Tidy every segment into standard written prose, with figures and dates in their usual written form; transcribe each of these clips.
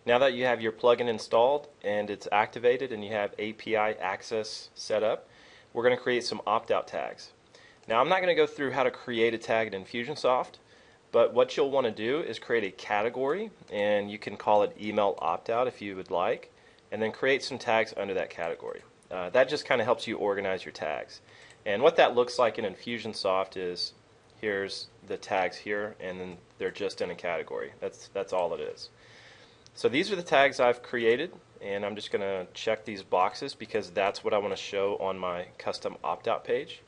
Now that you have your plugin installed and it's activated and you have API access set up, we're going to create some opt-out tags. Now I'm not going to go through how to create a tag in Infusionsoft, but what you'll want to do is create a category, and you can call it email opt-out if you would like, and then create some tags under that category. That just kind of helps you organize your tags. And what that looks like in Infusionsoft is here's the tags here, and then they're just in a category. That's all it is. So these are the tags I've created, and I'm just going to check these boxes because that's what I want to show on my custom opt-out page.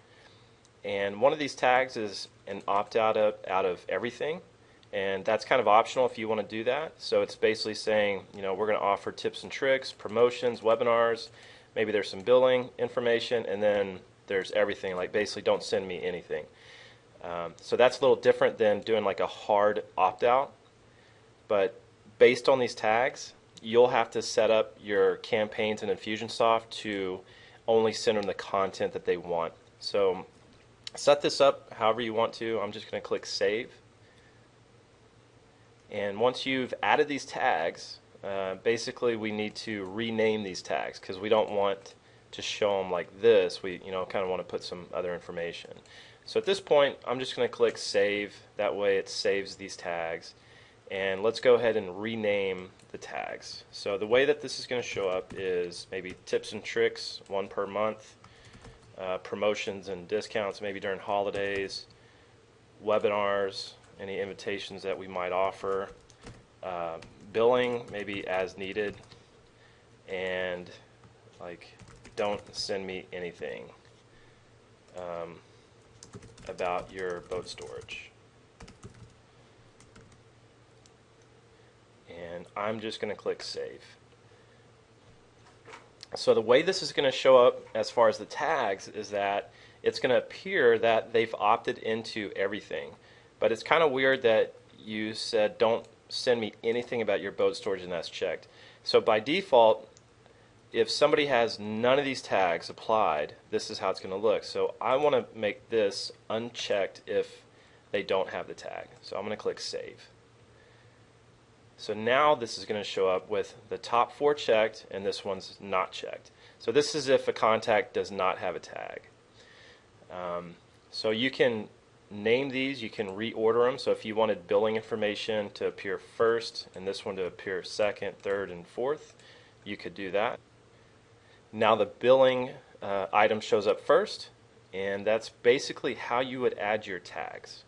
And one of these tags is an opt-out out of everything, and that's kind of optional if you want to do that. So it's basically saying, we're going to offer tips and tricks, promotions, webinars, maybe there's some billing information, and then there's everything, like basically don't send me anything. So that's a little different than doing like a hard opt-out, but based on these tags, you'll have to set up your campaigns in Infusionsoft to only send them the content that they want. So set this up however you want to. I'm just going to click Save. And once you've added these tags, basically we need to rename these tags because we don't want to show them like this. We kind of want to put some other information. So at this point, I'm just going to click Save. That way it saves these tags. And let's go ahead and rename the tags. So the way that this is going to show up is maybe tips and tricks, 1 per month, promotions and discounts maybe during holidays, webinars, any invitations that we might offer, billing maybe as needed, and like don't send me anything about your boat storage. And I'm just going to click Save. So the way this is going to show up as far as the tags is that it's going to appear that they've opted into everything. But it's kind of weird that you said don't send me anything about your boat storage and that's checked. So by default, if somebody has none of these tags applied, this is how it's going to look. So I want to make this unchecked if they don't have the tag. So I'm going to click Save. So now this is going to show up with the top 4 checked and this one's not checked. So this is if a contact does not have a tag. So you can name these, you can reorder them. So if you wanted billing information to appear first and this one to appear second, third, and fourth, you could do that. Now the billing item shows up first, and that's basically how you would add your tags.